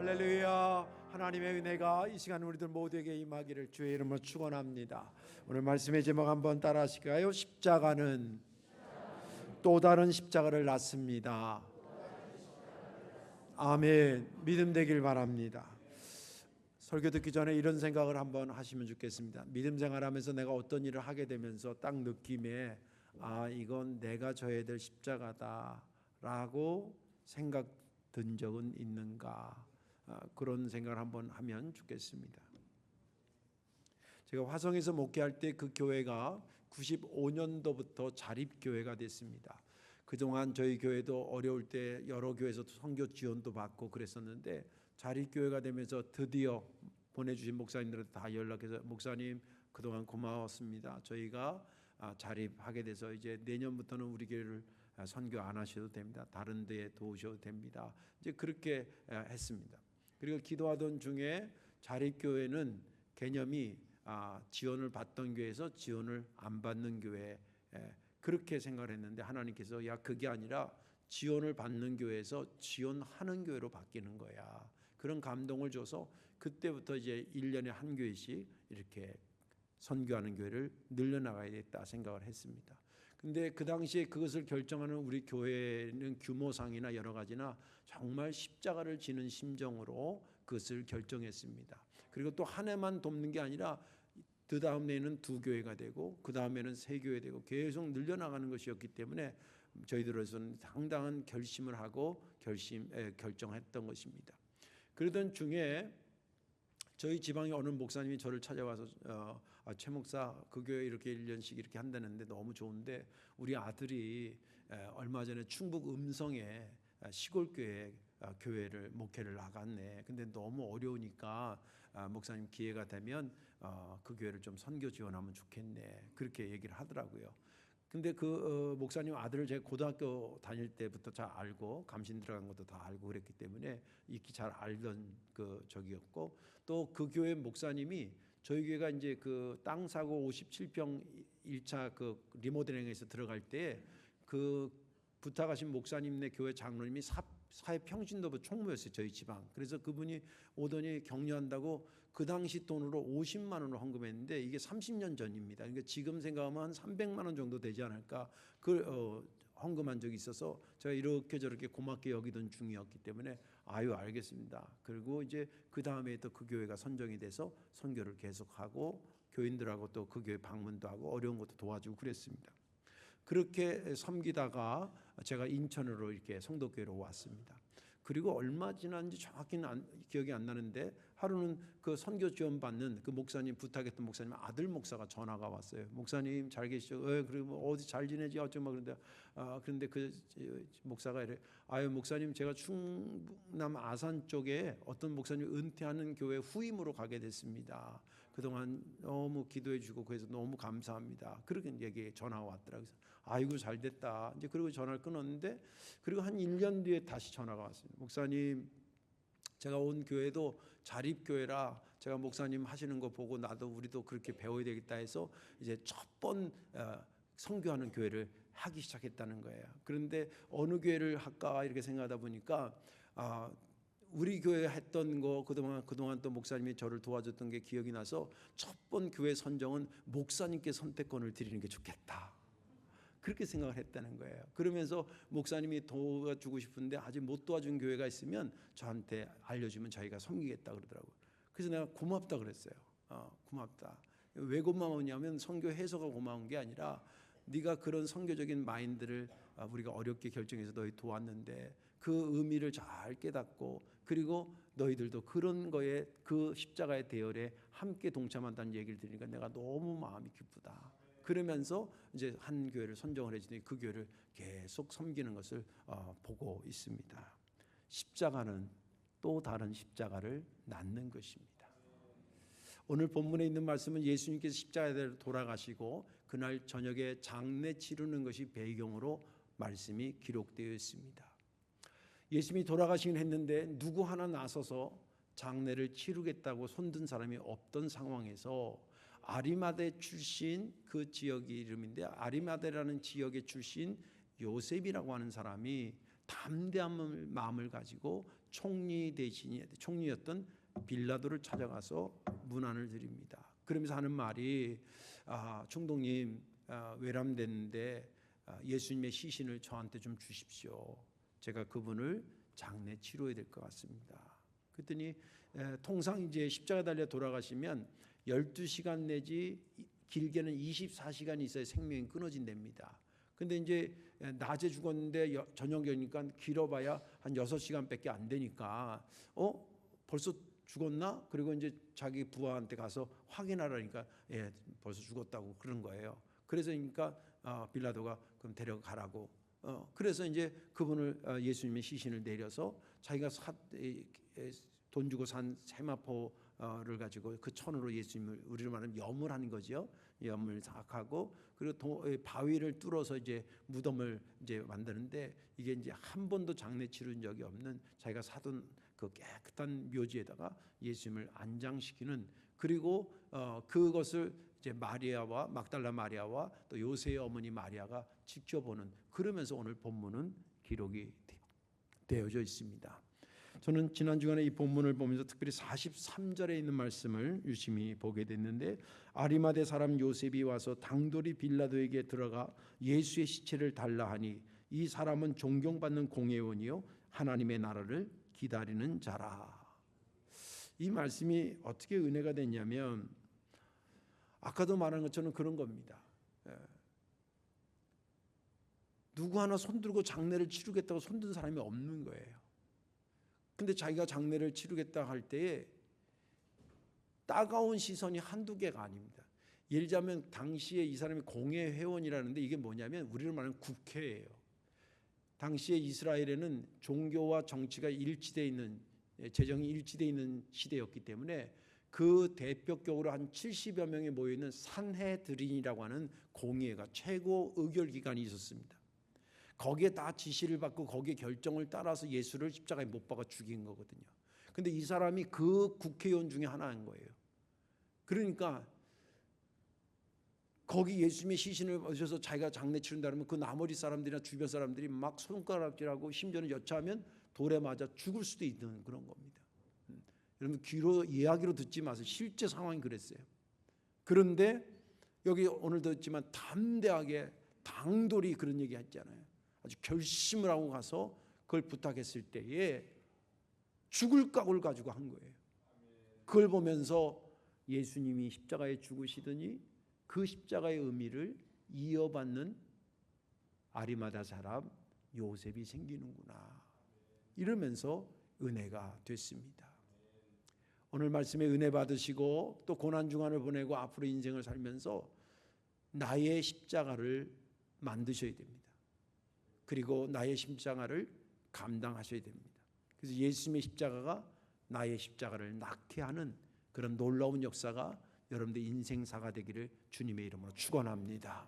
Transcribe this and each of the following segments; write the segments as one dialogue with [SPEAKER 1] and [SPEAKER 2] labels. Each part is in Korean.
[SPEAKER 1] 할렐루야. 하나님의 은혜가 이 시간 우리들 모두에게 임하기를 주의 이름으로 축원합니다. 오늘 말씀의 제목 한번 따라 하실까요? 십자가는 또 다른 십자가를 낳습니다. 아멘. 믿음 되길 바랍니다. 설교 듣기 전에 이런 생각을 한번 하시면 좋겠습니다. 믿음 생활하면서 내가 어떤 일을 하게 되면서 딱 느낌에 이건 내가 져야 될 십자가다라고 생각 든 적은 있는가? 그런 생각을 한번 하면 좋겠습니다. 제가 화성에서 목회할 때 그 교회가 95년도부터 자립교회가 됐습니다. 그동안 저희 교회도 어려울 때 여러 교회에서 선교 지원도 받고 그랬었는데 자립교회가 되면서 드디어 보내주신 목사님들한테 다 연락해서 목사님 그동안 고마웠습니다. 저희가 자립하게 돼서 이제 내년부터는 우리 교회를 선교 안 하셔도 됩니다. 다른 데에 도우셔도 됩니다. 이제 그렇게 했습니다. 그리고 기도하던 중에 자립교회는 개념이 지원을 받던 교회에서 지원을 안 받는 교회 그렇게 생각을 했는데 하나님께서 그게 아니라 지원을 받는 교회에서 지원하는 교회로 바뀌는 거야. 그런 감동을 줘서 그때부터 이제 1년에 한 교회씩 이렇게 선교하는 교회를 늘려나가야겠다 생각을 했습니다. 근데 그 당시에 그것을 결정하는 우리 교회는 규모상이나 여러 가지나 정말 십자가를 지는 심정으로 그것을 결정했습니다. 그리고 또 한 해만 돕는 게 아니라 그 다음 해에는 2교회가 되고 그 다음에는 3교회 되고 계속 늘려나가는 것이었기 때문에 저희들로서는 상당한 결심을 하고 결정했던 것입니다. 그러던 중에 저희 지방에 어느 목사님이 저를 찾아와서 최 목사 그 교회 이렇게 1년씩 이렇게 한다는데 너무 좋은데 우리 아들이 얼마 전에 충북 음성에 시골교회 교회를 목회를 나갔네. 근데 너무 어려우니까 목사님 기회가 되면 그 교회를 좀 선교 지원하면 좋겠네. 그렇게 얘기를 하더라고요. 근데 그 목사님 아들을 제가 고등학교 다닐 때부터 잘 알고 감신 들어간 것도 다 알고 그랬기 때문에 익히 잘 알던 그 적이었고 또 그 교회 목사님이 저희 교회가 이제 그 땅 사고 57평 1차 그 리모델링에서 들어갈 때 그 부탁하신 목사님네 교회 장로님이 사회 평신도부 총무였어요. 저희 지방. 그래서 그분이 오더니 격려한다고 그 당시 돈으로 50만 원을 헌금했는데 이게 30년 전입니다. 그러니까 지금 생각하면 한 300만 원 정도 되지 않을까 헌금한 적이 있어서 제가 이렇게 저렇게 고맙게 여기던 중이었기 때문에 알겠습니다. 그리고 이제 그 다음에 또 그 교회가 선정이 돼서 선교를 계속하고 교인들하고 또 그 교회 방문도 하고 어려운 것도 도와주고 그랬습니다. 그렇게 섬기다가 제가 인천으로 이렇게 성도교회로 왔습니다. 그리고 얼마 지났는지 정확히는 기억이 안 나는데 하루는 그 선교 지원 받는 그 목사님 부탁했던 목사님 아들 목사가 전화가 왔어요. 목사님 잘 계시죠? 그리고 뭐 어디 잘 지내지? 어쩌면 그런데 그런데 그 목사가 이래 목사님 제가 충남 아산 쪽에 어떤 목사님 은퇴하는 교회 후임으로 가게 됐습니다. 그동안 너무 기도해 주고 그래서 너무 감사합니다. 그렇게 얘기 전화가 왔더라고요. 아이고 잘 됐다. 이제 그리고 전화를 끊었는데 그리고 한 1년 뒤에 다시 전화가 왔습니다. 목사님 제가 온 교회도 자립교회라 제가 목사님 하시는 거 보고 나도 우리도 그렇게 배워야 되겠다 해서 이제 첫 번 선교하는 교회를 하기 시작했다는 거예요. 그런데 어느 교회를 할까 이렇게 생각하다 보니까 우리 교회 했던 거 그동안 또 목사님이 저를 도와줬던 게 기억이 나서 첫 번 교회 선정은 목사님께 선택권을 드리는 게 좋겠다. 그렇게 생각을 했다는 거예요. 그러면서 목사님이 도와주고 싶은데 아직 못 도와준 교회가 있으면 저한테 알려주면 저희가 섬기겠다 그러더라고요. 그래서 내가 고맙다 그랬어요. 고맙다. 왜 고마우냐면 선교 해서가 고마운 게 아니라 네가 그런 선교적인 마인드를 우리가 어렵게 결정해서 너희 도왔는데 그 의미를 잘 깨닫고 그리고 너희들도 그런 거에 그 십자가의 대열에 함께 동참한다는 얘기를 들으니까 내가 너무 마음이 기쁘다. 그러면서 이제 한 교회를 선정을 해주더니 그 교회를 계속 섬기는 것을 보고 있습니다. 십자가는 또 다른 십자가를 낳는 것입니다. 오늘 본문에 있는 말씀은 예수님께서 십자가에 돌아가시고 그날 저녁에 장례 치르는 것이 배경으로 말씀이 기록되어 있습니다. 예수님이 돌아가시긴 했는데 누구 하나 나서서 장례를 치르겠다고 손든 사람이 없던 상황에서 아리마대 출신 그 지역의 이름인데 아리마대라는 지역의 출신 요셉이라고 하는 사람이 담대한 마음을 가지고 총리였던 빌라도를 찾아가서 문안을 드립니다. 그러면서 하는 말이 총독님 외람됐는데 예수님의 시신을 저한테 좀 주십시오. 제가 그분을 장례 치료해야 될 것 같습니다. 그랬더니 통상 이제 십자가 달려 돌아가시면 12시간 내지 길게는 24시간이 있어야 생명이 끊어진답니다. 근데 이제 낮에 죽었는데 저녁이니까 길어봐야 한 6시간밖에 안 되니까 벌써 죽었나? 그리고 이제 자기 부하한테 가서 확인하라니까 벌써 죽었다고 그런 거예요. 그래서 그러니까 빌라도가 그럼 데려가라고. 그래서 이제 그분을 예수님의 시신을 내려서 자기가 돈 주고 산 세마포를 가지고 그 천으로 예수님을 우리로 말하면 염을 하는 거죠. 염을 하고 그리고 바위를 뚫어서 이제 무덤을 이제 만드는데 이게 이제 한 번도 장례 치른 적이 없는 자기가 사둔 그 깨끗한 묘지에다가 예수님을 안장시키는 그리고 그것을 이제 마리아와 막달라 마리아와 또 요새의 어머니 마리아가 지켜보는 그러면서 오늘 본문은 기록이 되어져 있습니다. 저는 지난 주간에 이 본문을 보면서 특별히 43절에 있는 말씀을 유심히 보게 됐는데 아리마대 사람 요셉이 와서 당돌이 빌라도에게 들어가 예수의 시체를 달라 하니 이 사람은 존경받는 공회원이요 하나님의 나라를 기다리는 자라. 이 말씀이 어떻게 은혜가 됐냐면 아까도 말한 것처럼 그런 겁니다. 누구 하나 손들고 장례를 치르겠다고 손든 사람이 없는 거예요. 근데 자기가 장례를 치르겠다 할 때에 따가운 시선이 한두 개가 아닙니다. 예를 들자면 당시에 이 사람이 공회 회원이라는데 이게 뭐냐면 우리로 말하는 국회예요. 당시에 이스라엘에는 종교와 정치가 일치되어 있는 재정이 일치되어 있는 시대였기 때문에 그 대표격으로 한 70여 명이 모여있는 산헤드린이라고 하는 공회가 최고 의결기관이 있었습니다. 거기에 다 지시를 받고 거기에 결정을 따라서 예수를 십자가에 못 박아 죽인 거거든요. 근데 이 사람이 그 국회의원 중에 하나인 거예요. 그러니까 거기 예수님의 시신을 오셔서 자기가 장례 치른다 그러면 그 나머지 사람들이나 주변 사람들이 막 손가락질하고 심지어는 여차하면 돌에 맞아 죽을 수도 있는 그런 겁니다. 여러분 귀로 이야기로 듣지 마세요. 실제 상황이 그랬어요. 그런데 여기 오늘 듣지만 담대하게 당돌이 그런 얘기 했잖아요. 아주 결심을 하고 가서 그걸 부탁했을 때에 죽을 각오를 가지고 한 거예요. 그걸 보면서 예수님이 십자가에 죽으시더니 그 십자가의 의미를 이어받는 아리마다 사람 요셉이 생기는구나. 이러면서 은혜가 됐습니다. 오늘 말씀에 은혜 받으시고 또 고난중간을 보내고 앞으로 인생을 살면서 나의 십자가를 만드셔야 됩니다. 그리고 나의 십자가를 감당하셔야 됩니다. 그래서 예수님의 십자가가 나의 십자가를 낫게 하는 그런 놀라운 역사가 여러분들 인생사가 되기를 주님의 이름으로 축원합니다.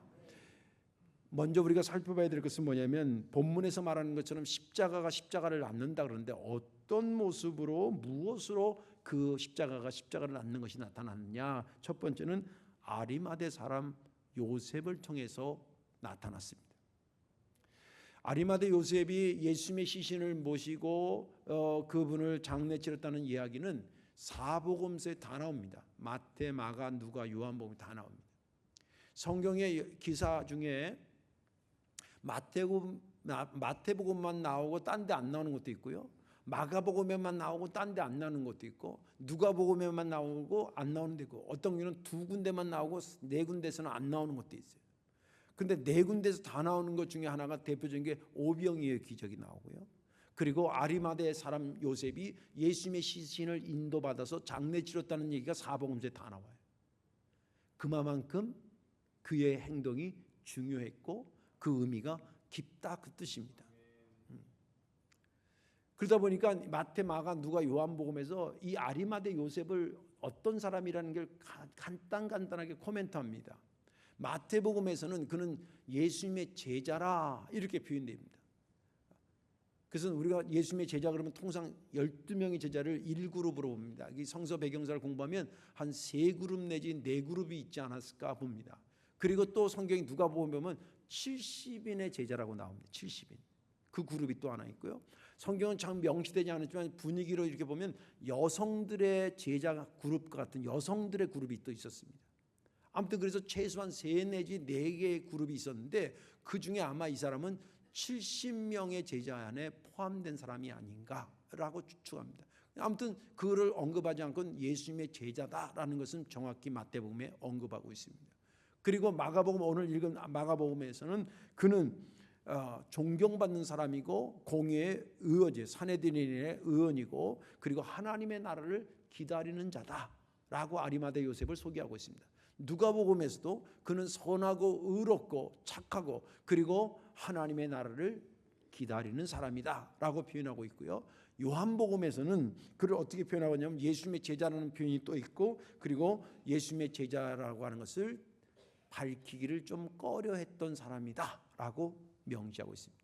[SPEAKER 1] 먼저 우리가 살펴봐야 될 것은 뭐냐면 본문에서 말하는 것처럼 십자가가 십자가를 낳는다 그러는데 어떤 모습으로 무엇으로 그 십자가가 십자가를 낳는 것이 나타났느냐. 첫 번째는 아리마대 사람 요셉을 통해서 나타났습니다. 아리마대 요셉이 예수님의 시신을 모시고 그분을 장례 치렀다는 이야기는 사복음서에 다 나옵니다. 마태, 마가, 누가, 요한복음 다 나옵니다. 성경의 기사 중에 마태복음만 나오고 딴 데 안 나오는 것도 있고요. 마가복음에만 나오고 딴 데 안 나오는 것도 있고 누가복음에만 나오고 안 나오는 데 있고 어떤 경우는 2군데만 나오고 4군데서는 안 나오는 것도 있어요. 근데 4군데에서 다 나오는 것 중에 하나가 대표적인 게 오병이어의 기적이 나오고요. 그리고 아리마대 사람 요셉이 예수님의 시신을 인도받아서 장례 치렀다는 얘기가 사복음서에 다 나와요. 그만큼 그의 행동이 중요했고 그 의미가 깊다 그 뜻입니다. 그러다 보니까 마태, 마가, 누가, 요한복음에서 이 아리마대 요셉을 어떤 사람이라는 걸 간단하게 코멘트합니다. 마태복음에서는 그는 예수님의 제자라 이렇게 표현됩니다. 그래서 우리가 예수님의 제자 그러면 통상 12명의 제자를 1그룹으로 봅니다. 이 성서 배경사를 공부하면 한 3그룹 내지 4그룹이 있지 않았을까 봅니다. 그리고 또 성경이 누가복음 보면 70인의 제자라고 나옵니다. 70인. 그 그룹이 또 하나 있고요. 성경은 참 명시되지 않았지만 분위기로 이렇게 보면 여성들의 제자 그룹 같은 여성들의 그룹이 또 있었습니다. 아무튼 그래서 최소한 3 내지 4개의 그룹이 있었는데 그 중에 아마 이 사람은 70명의 제자 안에 포함된 사람이 아닌가라고 추측합니다. 아무튼 그거를 언급하지 않고는 예수님의 제자다라는 것은 정확히 마태복음에 언급하고 있습니다. 그리고 마가복음, 오늘 읽은 마가복음에서는 그는 존경받는 사람이고 공의의 의원이에요. 산헤드린의 의원이고 그리고 하나님의 나라를 기다리는 자다라고 아리마대 요셉을 소개하고 있습니다. 누가복음에서도 그는 선하고 의롭고 착하고 그리고 하나님의 나라를 기다리는 사람이다라고 표현하고 있고요. 요한복음에서는 그를 어떻게 표현하고 있냐면 예수님의 제자라는 표현이 또 있고 그리고 예수님의 제자라고 하는 것을 밝히기를 좀 꺼려했던 사람이다라고 명시하고 있습니다.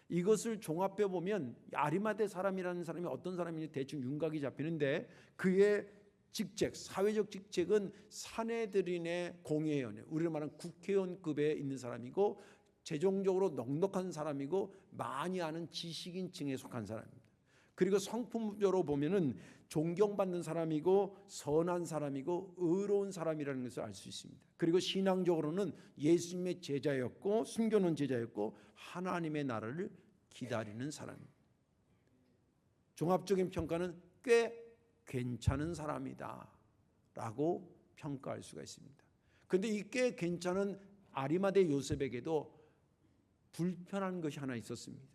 [SPEAKER 1] 이것을 종합해 보면 아리마대 사람이라는 사람이 어떤 사람인지 대충 윤곽이 잡히는데 그의 직책, 사회적 직책은 산헤드린의 공회의원, 우리로 말하는 국회의원급에 있는 사람이고 재정적으로 넉넉한 사람이고 많이 아는 지식인층에 속한 사람입니다. 그리고 성품적으로 보면은 존경받는 사람이고 선한 사람이고 의로운 사람이라는 것을 알 수 있습니다. 그리고 신앙적으로는 예수님의 제자였고 숨겨놓은 제자였고 하나님의 나라를 기다리는 사람입니다. 종합적인 평가는 꽤 괜찮은 사람이다 라고 평가할 수가 있습니다. 그런데 이 꽤 괜찮은 아리마대 요셉에게도 불편한 것이 하나 있었습니다.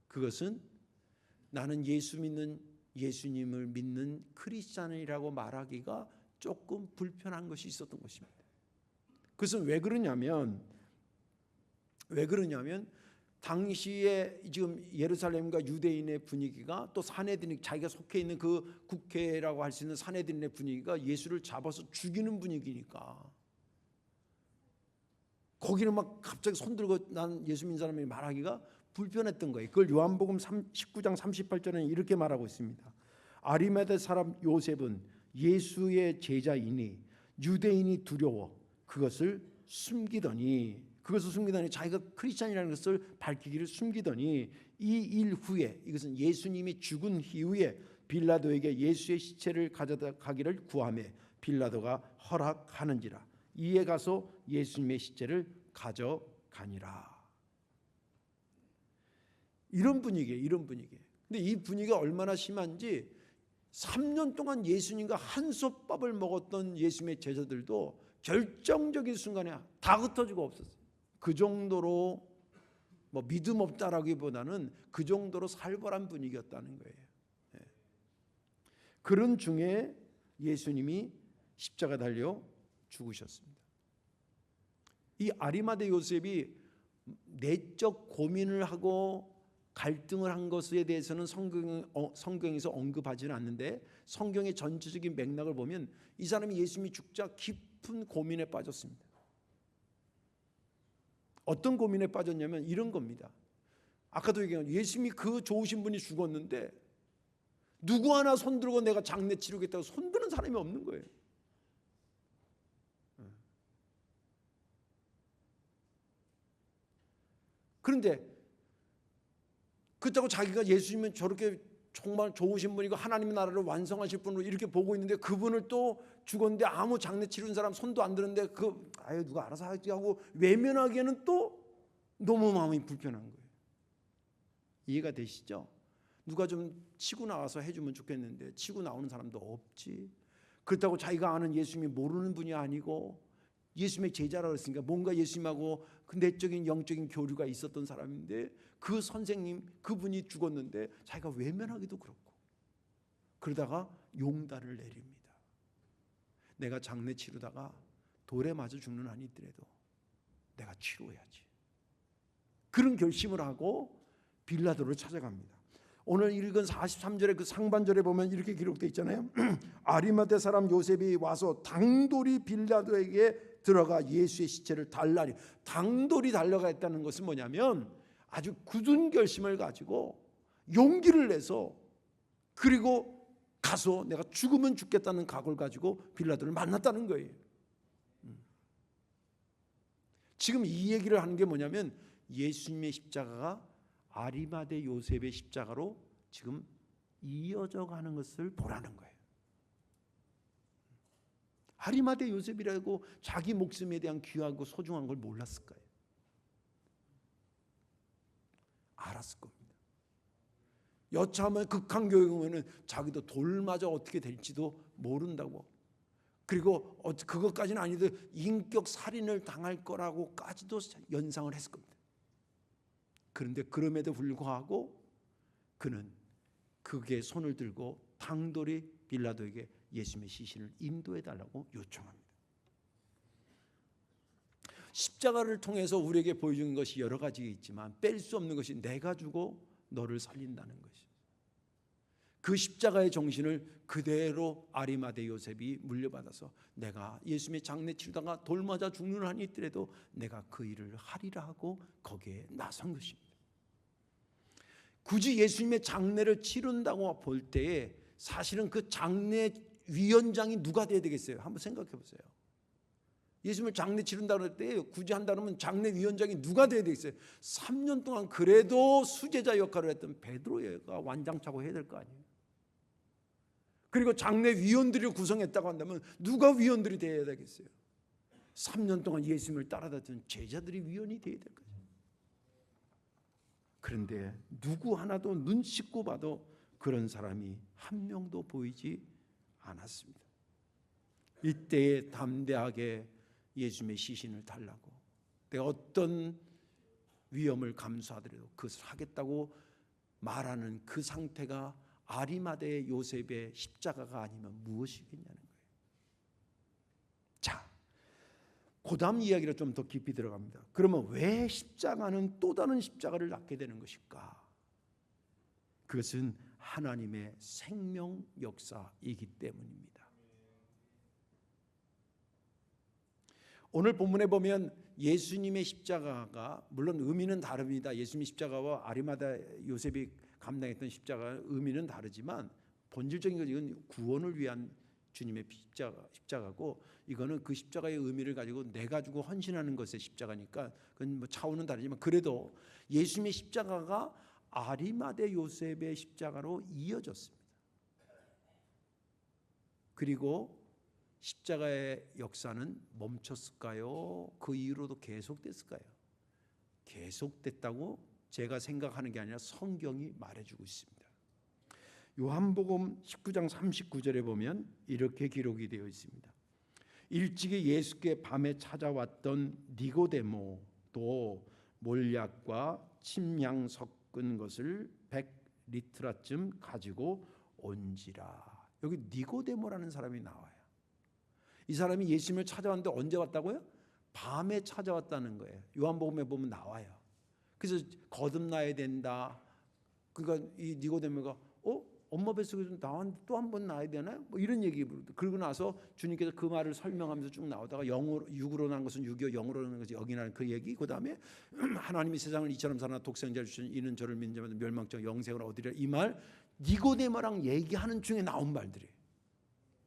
[SPEAKER 1] 그것은 나는 예수님을 믿는 크리스찬이라고 말하기가 조금 불편한 것이 있었던 것입니다. 그것은 왜 그러냐면 당시에 지금 예루살렘과 유대인의 분위기가 또 산헤드린 자기가 속해 있는 그 국회라고 할 수 있는 산헤드린의 분위기가 예수를 잡아서 죽이는 분위기니까 거기는 막 갑자기 손들고 난 예수 믿는 사람이 말하기가 불편했던 거예요. 그걸 요한복음 19장 38절에는 이렇게 말하고 있습니다. 아리마대 사람 요셉은 예수의 제자이니 유대인이 두려워 그것을 숨기더니 자기가 크리스찬이라는 것을 밝히기를 숨기더니 이 일 후에 이것은 예수님이 죽은 이후에 빌라도에게 예수의 시체를 가져가기를 구하며 빌라도가 허락하는지라 이에 가서 예수님의 시체를 가져가니라. 이런 분위기예요. 근데 이 분위기가 얼마나 심한지 3년 동안 예수님과 한솥밥을 먹었던 예수님의 제자들도 결정적인 순간에 다 흩어지고 없었어요. 그 정도로 뭐 믿음 없다라기보다는 그 정도로 살벌한 분위기였다는 거예요. 그런 중에 예수님이 십자가 달려 죽으셨습니다. 이 아리마대 요셉이 내적 고민을 하고 갈등을 한 것에 대해서는 성경에서 언급하지는 않는데 성경의 전체적인 맥락을 보면 이 사람이 예수님이 죽자 깊은 고민에 빠졌습니다. 어떤 고민에 빠졌냐면 이런 겁니다. 아까도 얘기한 예수님이 그 좋으신 분이 죽었는데 누구 하나 손들고 내가 장례 치르겠다고 손드는 사람이 없는 거예요. 그런데 그렇다고 자기가 예수님은 저렇게 정말 좋으신 분이고 하나님의 나라를 완성하실 분으로 이렇게 보고 있는데 그분을 또 죽었는데 아무 장례 치르는 사람 손도 안 드는데 누가 알아서 하지 하고 외면하기에는 또 너무 마음이 불편한 거예요. 이해가 되시죠? 누가 좀 치고 나와서 해주면 좋겠는데 치고 나오는 사람도 없지. 그렇다고 자기가 아는 예수님이 모르는 분이 아니고 예수님의 제자라고 했으니까 뭔가 예수님하고 그 내적인 영적인 교류가 있었던 사람인데 그 선생님 그분이 죽었는데 자기가 외면하기도 그렇고 그러다가 용단을 내립니다. 내가 장례 치르다가 돌에 맞아 죽는 한이 있더라도 내가 치료해야지. 그런 결심을 하고 빌라도를 찾아갑니다. 오늘 읽은 43절의 그 상반절에 보면 이렇게 기록되어 있잖아요. 아리마대 사람 요셉이 와서 당돌이 빌라도에게 들어가 예수의 시체를 달라니. 당돌이 달려가 있다는 것은 뭐냐면 아주 굳은 결심을 가지고 용기를 내서 그리고 가서 내가 죽으면 죽겠다는 각오를 가지고 빌라도를 만났다는 거예요. 지금 이 얘기를 하는 게 뭐냐면 예수님의 십자가가 아리마대 요셉의 십자가로 지금 이어져 가는 것을 보라는 거예요. 아리마대 요셉이라고 자기 목숨에 대한 귀하고 소중한 걸 몰랐을까요? 알았을 겁니다. 여차하면 극한교육은 자기도 돌 맞아 어떻게 될지도 모른다고, 그리고 그것까지는 아니도 인격 살인을 당할 거라고까지도 연상을 했을 겁니다. 그런데 그럼에도 불구하고 그는 그게 손을 들고 당돌이 빌라도에게 예수님의 시신을 인도해 달라고 요청합니다. 십자가를 통해서 우리에게 보여주는 것이 여러 가지가 있지만 뺄 수 없는 것이 내가 주고 너를 살린다는 것이죠. 그 십자가의 정신을 그대로 아리마대 요셉이 물려받아서 내가 예수님의 장례 치르다가 돌 맞아 죽는 한이 있더라도 내가 그 일을 하리라 하고 거기에 나선 것입니다. 굳이 예수님의 장례를 치른다고 볼 때에 사실은 그 장례 위원장이 누가 돼야 되겠어요? 한번 생각해 보세요. 예수님을 장례 치른다고 할 때 굳이 한다면 장례 위원장이 누가 돼야 되겠어요? 3년 동안 그래도 수제자 역할을 했던 베드로가 완장차고 해야 될 거 아니에요. 그리고 장례 위원들을 구성했다고 한다면 누가 위원들이 돼야 되겠어요? 3년 동안 예수님을 따라다녔던 제자들이 위원이 돼야 될 거죠. 그런데 누구 하나도 눈 씻고 봐도 그런 사람이 한 명도 보이지 않았습니다. 이때에 담대하게 예수님의 시신을 달라고, 내가 어떤 위험을 감수하더라도 그것을 하겠다고 말하는 그 상태가 아리마대 요셉의 십자가가 아니면 무엇이겠냐는 거예요. 자, 그 다음 이야기로 좀 더 깊이 들어갑니다. 그러면 왜 십자가는 또 다른 십자가를 낳게 되는 것일까? 그것은 하나님의 생명 역사이기 때문입니다. 오늘 본문에 보면 예수님의 십자가가 물론 의미는 다릅니다. 예수님의 십자가와 아리마대 요셉이 감당했던 십자가 의미는 다르지만 본질적인 건 이건 구원을 위한 주님의 십자가고, 이거는 그 십자가의 의미를 가지고 내가 주고 헌신하는 것의 십자가니까 그건 뭐 차원은 다르지만 그래도 예수님의 십자가가 아리마대 요셉의 십자가로 이어졌습니다. 그리고 십자가의 역사는 멈췄을까요? 그 이후로도 계속됐을까요? 계속됐다고 제가 생각하는 게 아니라 성경이 말해주고 있습니다. 요한복음 19장 39절에 보면 이렇게 기록이 되어 있습니다. 일찍이 예수께 밤에 찾아왔던 니고데모도 몰약과 침향 섞은 것을 100리트라쯤 가지고 온지라. 여기 니고데모라는 사람이 나와요. 이 사람이 예수님을 찾아왔는데 언제 왔다고요? 밤에 찾아왔다는 거예요. 요한복음에 보면 나와요. 그래서 거듭나야 된다. 그러니까 이 니고데모가 엄마 뱃속에서 나왔는데 또 한 번 나야 되나요? 뭐 이런 얘기. 그러고 나서 주님께서 그 말을 설명하면서 쭉 나오다가 육으로 난 것은 육이요 영으로 난 것이 영이라는 그 얘기. 그 다음에 하나님이 세상을 이처럼 사나 독생자를 주신 이는 저를 믿는 자마다 멸망적 영생을 얻으리라. 이 말 니고데모랑 얘기하는 중에 나온 말들이에요.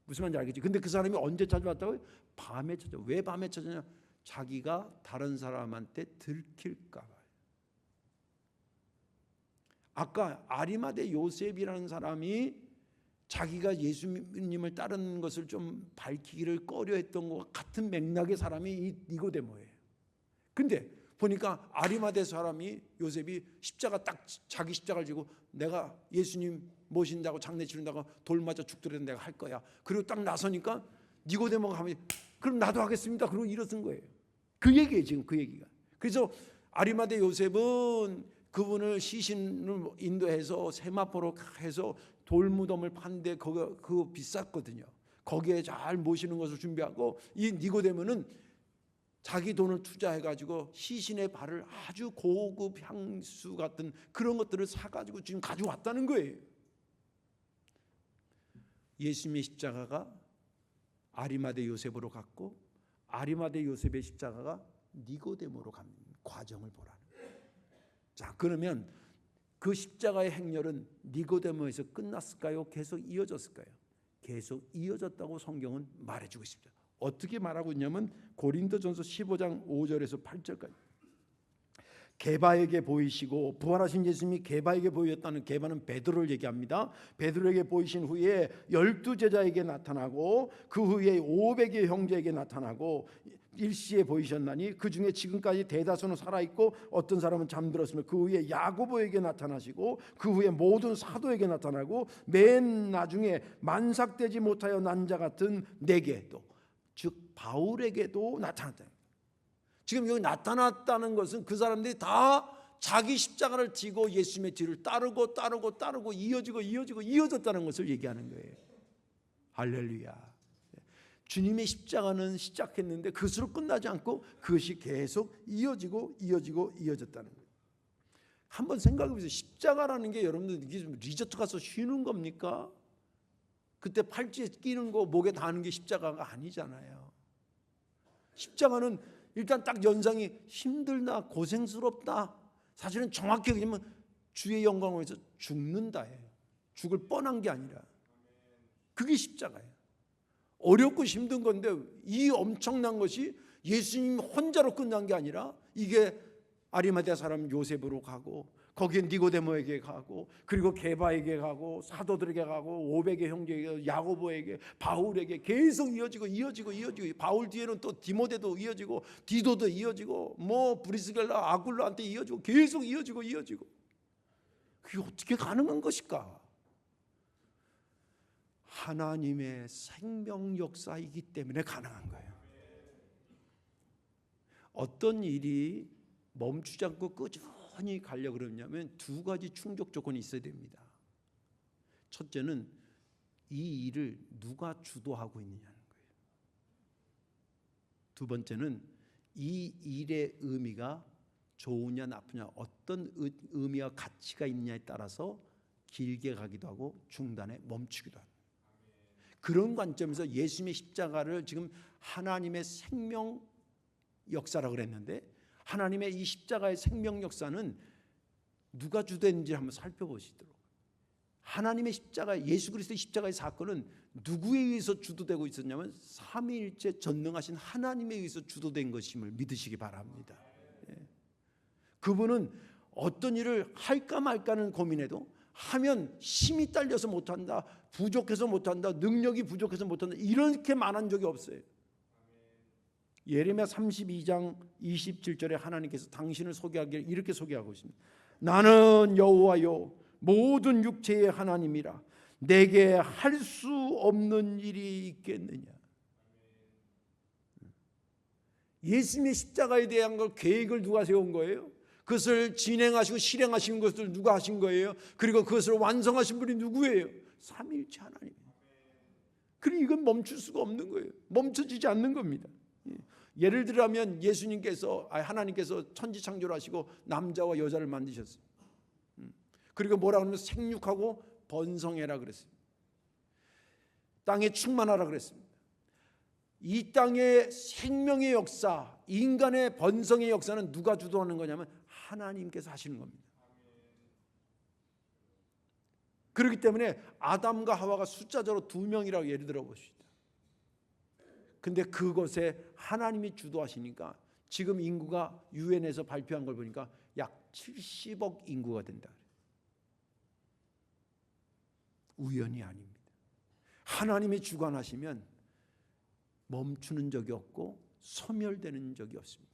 [SPEAKER 1] 무슨 말인지 알겠지? 근데 그 사람이 언제 찾아왔다고요? 밤에 찾아. 왜 밤에 찾아냐? 자기가 다른 사람한테 들킬까 봐요. 아까 아리마대 요셉이라는 사람이 자기가 예수님을 따르는 것을 좀 밝히기를 꺼려했던 것 같은 맥락의 사람이 이 니고데모예요. 근데 보니까 아리마대 사람이 요셉이 십자가 딱 자기 십자가를 지고 내가 예수님 모신다고 장례 치른다고 돌 맞아 죽더라도 내가 할 거야. 그리고 딱 나서니까 니고데모가 하면 그럼 나도 하겠습니다. 그러고 일어선 거예요. 그 얘기예요 지금 그 얘기가. 그래서 아리마대 요셉은 그분을 시신을 인도해서 세마포로 해서 돌무덤을 판데 그거 비쌌거든요. 거기에 잘 모시는 것을 준비하고 이 니고데모는 자기 돈을 투자해가지고 시신의 발을 아주 고급 향수 같은 그런 것들을 사가지고 지금 가져왔다는 거예요. 예수님의 십자가가 아리마대 요셉으로 갔고 아리마대 요셉의 십자가가 니고데모로 가는 과정을 보라는 거예요. 자, 그러면 그 십자가의 행렬은 니고데모에서 끝났을까요? 계속 이어졌을까요? 계속 이어졌다고 성경은 말해주고 있습니다. 어떻게 말하고 있냐면 고린도전서 15장 5절에서 8절까지 게바에게 보이시고, 부활하신 예수님이 게바에게 보였다는, 게바는 베드로를 얘기합니다. 베드로에게 보이신 후에 12제자에게 나타나고 그 후에 500의 형제에게 나타나고 일시에 보이셨나니 그 중에 지금까지 대다수는 살아있고 어떤 사람은 잠들었으며, 그 후에 야고보에게 나타나시고 그 후에 모든 사도에게 나타나고 맨 나중에 만삭되지 못하여 난 자 같은 내게도, 즉 바울에게도 나타났다. 지금 여기 나타났다는 것은 그 사람들이 다 자기 십자가를 지고 예수님의 뒤를 따르고 이어졌다는 것을 얘기하는 거예요. 할렐루야. 주님의 십자가는 시작했는데 그것으로 끝나지 않고 그것이 계속 이어졌다는 거예요. 한번 생각해 보세요. 십자가라는 게 여러분들 이게 리조트 가서 쉬는 겁니까? 그때 팔찌에 끼는 거, 목에 다는 게 십자가가 아니잖아요. 십자가는 일단 딱 연상이 힘들다, 고생스럽다. 사실은 정확히 얘기하면 주의 영광을 위해서 죽는다예요. 죽을 뻔한 게 아니라 그게 십자가예요. 어렵고 힘든 건데 이 엄청난 것이 예수님 혼자로 끝난 게 아니라 이게 아리마대 사람 요셉으로 가고 거기에 니고데모에게 가고 그리고 게바에게 가고 사도들에게 가고 500의 형제에게, 야고보에게, 바울에게 계속 이어지고 바울 뒤에는 또 디모데도 이어지고 디도도 이어지고 뭐 브리스겔라 아굴라한테 이어지고 계속 이어지고 그게 어떻게 가능한 것일까? 하나님의 생명 역사이기 때문에 가능한 거예요. 어떤 일이 멈추지 않고 꾸준히 가려고 그러냐면 두 가지 충족 조건이 있어야 됩니다. 첫째는 이 일을 누가 주도하고 있느냐는 거예요. 두 번째는 이 일의 의미가 좋으냐 나쁘냐, 어떤 의미와 가치가 있느냐에 따라서 길게 가기도 하고 중단에 멈추기도 합니다. 그런 관점에서 예수님의 십자가를 지금 하나님의 생명 역사라고 그랬는데, 하나님의 이 십자가의 생명 역사는 누가 주도했는지 한번 살펴보시도록. 하나님의 십자가, 예수 그리스도의 십자가의 사건은 누구에 의해서 주도되고 있었냐면 삼위일체 전능하신 하나님에 의해서 주도된 것임을 믿으시기 바랍니다. 그분은 어떤 일을 할까 말까는 고민해도 하면 힘이 딸려서 못한다, 부족해서 못한다, 능력이 부족해서 못한다, 이렇게 말한 적이 없어요. 예레미야 32장 27절에 하나님께서 당신을 소개하기를 이렇게 소개하고 있습니다. 나는 여호와요 모든 육체의 하나님이라, 내게 할 수 없는 일이 있겠느냐. 예수님의 십자가에 대한 걸 계획을 누가 세운 거예요? 그것을 진행하시고 실행하신 것을 누가 하신 거예요? 그리고 그것을 완성하신 분이 누구예요? 삼위일체 하나님. 그러니 이건 멈출 수가 없는 거예요. 멈춰지지 않는 겁니다. 예를 들면 예수님께서, 하나님께서 천지창조를 하시고 남자와 여자를 만드셨어요. 그리고 뭐라고 하면 생육하고 번성해라 그랬어요. 땅에 충만하라 그랬습니다. 이 땅의 생명의 역사, 인간의 번성의 역사는 누가 주도하는 거냐면 하나님께서 하시는 겁니다. 그렇기 때문에 아담과 하와가 숫자적으로 2명이라고 예를 들어 보십시다. 근데 그것에 하나님이 주도하시니까 지금 인구가 유엔에서 발표한 걸 보니까 약 70억 인구가 된다. 우연이 아닙니다. 하나님이 주관하시면 멈추는 적이 없고 소멸되는 적이 없습니다.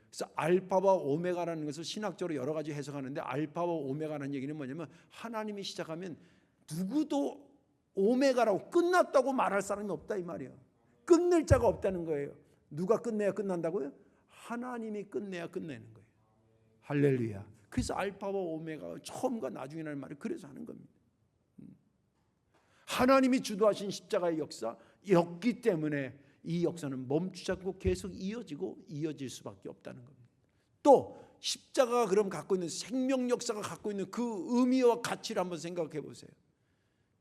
[SPEAKER 1] 그래서 알파와 오메가라는 것을 신학적으로 여러 가지 해석하는데, 알파와 오메가라는 얘기는 뭐냐면 하나님이 시작하면 누구도 오메가라고 끝났다고 말할 사람이 없다 이 말이에요. 끝낼 자가 없다는 거예요. 누가 끝내야 끝난다고요? 하나님이 끝내야 끝내는 거예요. 할렐루야. 그래서 알파와 오메가, 처음과 나중이라는 말을 그래서 하는 겁니다. 하나님이 주도하신 십자가의 역사였기 때문에 이 역사는 멈추지 않고 계속 이어질 수밖에 없다는 겁니다. 또 십자가가 그럼 갖고 있는 생명 역사가 갖고 있는 그 의미와 가치를 한번 생각해 보세요.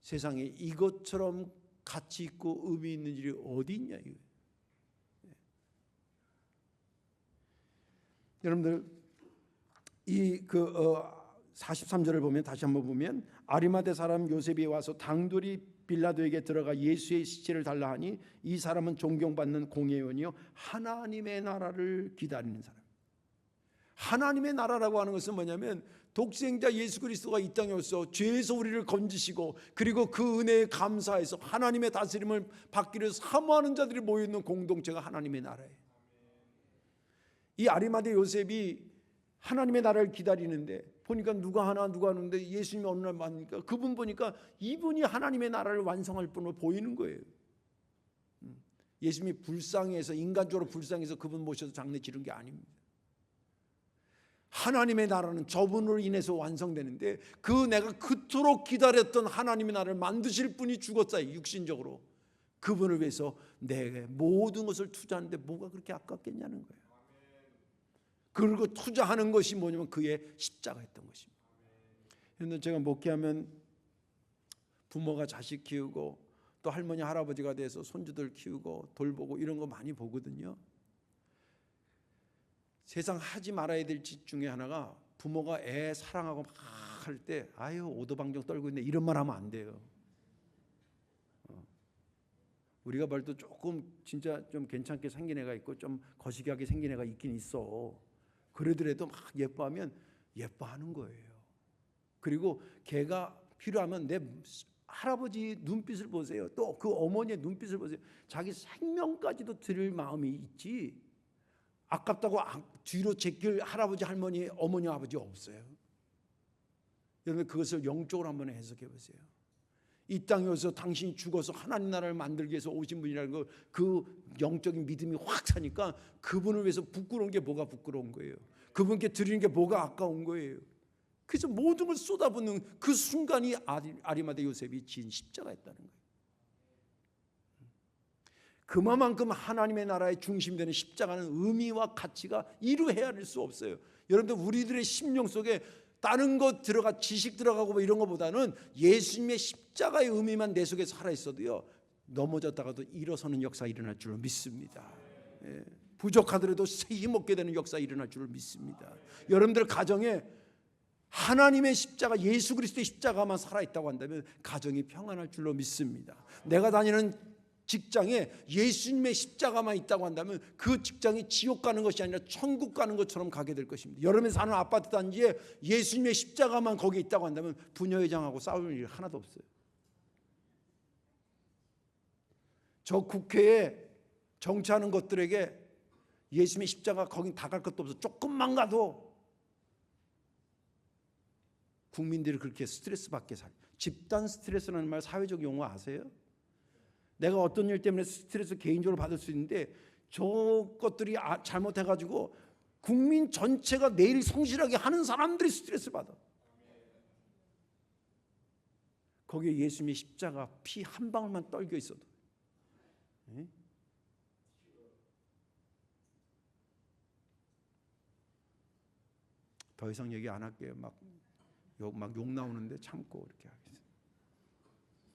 [SPEAKER 1] 세상에 이것처럼 가치 있고 의미 있는 일이 어디 있냐 이거예요. 여러분들 이 43절을 보면, 다시 한번 보면, 아리마대 사람 요셉이 와서 당돌이 빌라도에게 들어가 예수의 시체를 달라 하니 이 사람은 존경받는 공회원이요 하나님의 나라를 기다리는 사람. 하나님의 나라라고 하는 것은 뭐냐면 독생자 예수 그리스도가 이 땅에 오셔서 죄에서 우리를 건지시고 그리고 그 은혜에 감사해서 하나님의 다스림을 받기 위해서 사모하는 자들이 모여있는 공동체가 하나님의 나라예요. 이 아리마대 요셉이 하나님의 나라를 기다리는데 보니까 누가 하는데 예수님이 어느 날 만나니까 그분 보니까 이분이 하나님의 나라를 완성할 분으로 보이는 거예요. 예수님이 불쌍해서 인간적으로 불쌍해서 그분 모셔서 장례 치른 게 아닙니다. 하나님의 나라는 저분으로 인해서 완성되는데 그 내가 그토록 기다렸던 하나님의 나라를 만드실 분이 죽었어요. 육신적으로. 그분을 위해서 내 모든 것을 투자하는데 뭐가 그렇게 아깝겠냐는 거예요. 그리고 투자하는 것이 뭐냐면 그의 십자가였던 것입니다. 그런데 제가 목회하면 부모가 자식 키우고 또 할머니 할아버지가 돼서 손주들 키우고 돌보고 이런 거 많이 보거든요. 세상 하지 말아야 될 짓 중에 하나가 부모가 애 사랑하고 막 할 때 아유 오도방정 떨고 있네 이런 말 하면 안 돼요. 우리가 볼 때 조금 진짜 좀 괜찮게 생긴 애가 있고 좀 거시기하게 생긴 애가 있긴 있어. 그러더라도 막 예뻐하면 예뻐하는 거예요. 그리고 걔가 필요하면 내 할아버지 눈빛을 보세요. 또 그 어머니의 눈빛을 보세요. 자기 생명까지도 드릴 마음이 있지. 아깝다고 뒤로 제낄 할아버지 할머니 어머니 아버지 없어요. 여러분 그것을 영적으로 한번 해석해 보세요. 이 땅에 와서 당신이 죽어서 하나님 나라를 만들기 위해서 오신 분이라는 거 그 영적인 믿음이 확 차니까 그분을 위해서 부끄러운 게 뭐가 부끄러운 거예요. 그분께 드리는 게 뭐가 아까운 거예요. 그래서 모든 걸 쏟아붓는 그 순간이 아리마대 요셉이 지은 십자가였다는 거예요. 그만큼 하나님의 나라의 중심되는 십자가는 의미와 가치가 이루 헤아릴 수 없어요. 여러분들 우리들의 심령 속에 다른 것 들어가 지식 들어가고 뭐 이런 것보다는 예수님의 십자가의 의미만 내 속에 살아 있어도요 넘어졌다가도 일어서는 역사 일어날 줄로 믿습니다. 예. 부족하더라도 새 힘 얻게 되는 역사 일어날 줄을 믿습니다. 여러분들 가정에 하나님의 십자가 예수 그리스도의 십자가만 살아있다고 한다면 가정이 평안할 줄로 믿습니다. 내가 다니는 직장에 예수님의 십자가만 있다고 한다면 그 직장이 지옥 가는 것이 아니라 천국 가는 것처럼 가게 될 것입니다. 여러분이 사는 아파트 단지에 예수님의 십자가만 거기에 있다고 한다면 부녀회장하고 싸울 일이 하나도 없어요. 저 국회에 정치하는 것들에게 예수님의 십자가 거긴 다 갈 것도 없어. 조금만 가도 국민들이 그렇게 스트레스 받게 살아요. 집단 스트레스라는 말 사회적 용어 아세요? 내가 어떤 일 때문에 스트레스 개인적으로 받을 수 있는데 저것들이 잘못해가지고 국민 전체가 내일 성실하게 하는 사람들이 스트레스 받아. 거기에 예수님의 십자가 피 한 방울만 떨겨 있어도 더 이상 얘기 안 할게요. 막 욕 나오는데 참고 이렇게 하겠습니다.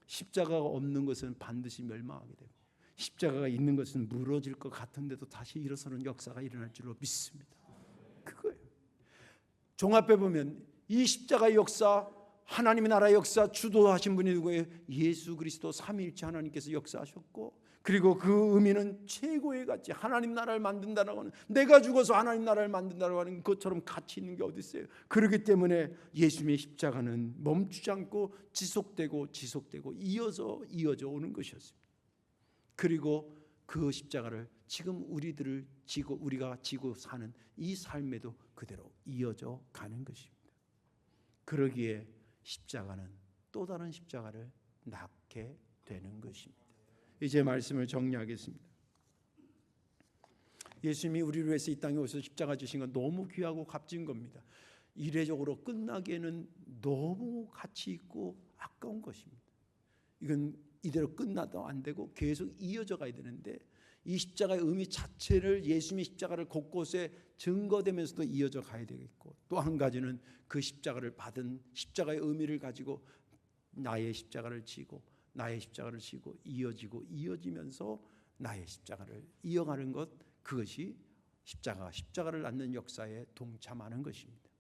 [SPEAKER 1] 십자가가 없는 것은 반드시 멸망하게 되고 십자가가 있는 것은 무너질 것 같은데도 다시 일어서는 역사가 일어날 줄로 믿습니다. 그거예요. 종합해 보면 이 십자가의 역사, 하나님의 나라의 역사 주도하신 분이 누구예요? 예수 그리스도 삼위일체 하나님께서 역사하셨고 그리고 그 의미는 최고의 가치, 하나님 나라를 만든다라고 하는, 내가 죽어서 하나님 나라를 만든다라고 하는 것처럼 가치 있는 게 어디 있어요? 그렇기 때문에 예수님의 십자가는 멈추지 않고 지속되고 이어져 오는 것이었습니다. 그리고 그 십자가를 지금 우리가 지고 사는 이 삶에도 그대로 이어져 가는 것입니다. 그러기에 십자가는 또 다른 십자가를 낳게 되는 것입니다. 이제 말씀을 정리하겠습니다. 예수님이 우리를 위해서 이 땅에 오셔서 십자가 지신 건 너무 귀하고 값진 겁니다. 이례적으로 끝나기에는 너무 가치 있고 아까운 것입니다. 이건 이대로 끝나도 안 되고 계속 이어져 가야 되는데 이 십자가의 의미 자체를 예수님의 십자가를 곳곳에 증거되면서도 이어져 가야 되겠고 또 한 가지는 그 십자가를 받은 십자가의 의미를 가지고 나의 십자가를 지고 이어지면서 나의 십자가를 이어가는 것, 그것이 십자가를 낳는 역사에 동참하는 것입니다.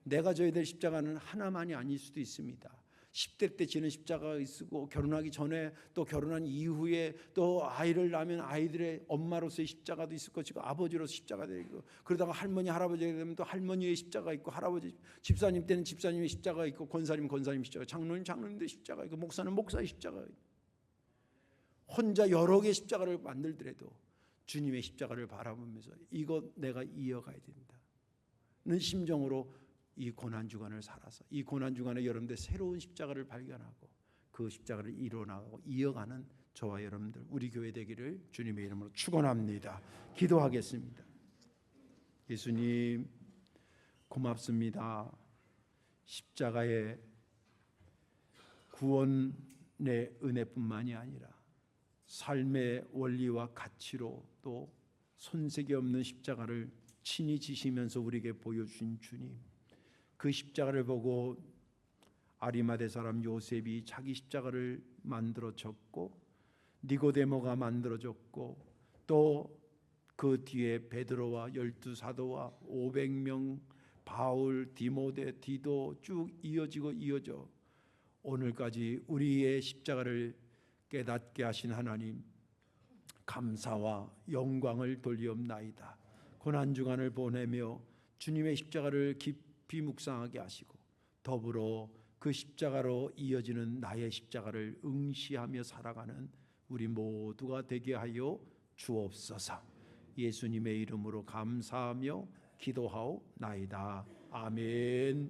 [SPEAKER 1] 내가 져야 될 십자가는 하나만이 아닐 수도 있습니다. 10대 때 지는 십자가가 있고 결혼하기 전에 또 결혼한 이후에 또 아이를 낳으면 아이들의 엄마로서의 십자가도 있을 것이고 아버지로서 십자가 되고 그러다가 할머니 할아버지가 되면 또 할머니의 십자가 있고 할아버지 집사님 때는 집사님의 십자가 있고 권사님 십자가 장로님 장로님의 십자가 있고 목사는 목사의 십자가 있고 혼자 여러 개의 십자가를 만들더라도 주님의 십자가를 바라보면서 이것 내가 이어가야 된다는 심정으로 이 고난주간을 살아서 이 고난주간에 여러분들 새로운 십자가를 발견하고 그 십자가를 이뤄나가고 이어가는 저와 여러분들 우리 교회 되기를 주님의 이름으로 축원합니다. 기도하겠습니다. 예수님 고맙습니다. 십자가의 구원의 은혜뿐만이 아니라 삶의 원리와 가치로 또 손색이 없는 십자가를 친히 지시면서 우리에게 보여주신 주님, 그 십자가를 보고 아리마대 사람 요셉이 자기 십자가를 만들어 졌고 니고데모가 만들어 졌고 또 그 뒤에 베드로와 12사도와 500명 바울, 디모데, 디도 쭉 이어져 오늘까지 우리의 십자가를 깨닫게 하신 하나님 감사와 영광을 돌리옵나이다. 고난주간을 보내며 주님의 십자가를 깊이 묵상하게 하시고 더불어 그 십자가로 이어지는 나의 십자가를 응시하며 살아가는 우리 모두가 되게 하여 주옵소서. 예수님의 이름으로 감사하며 기도하옵나이다. 아멘.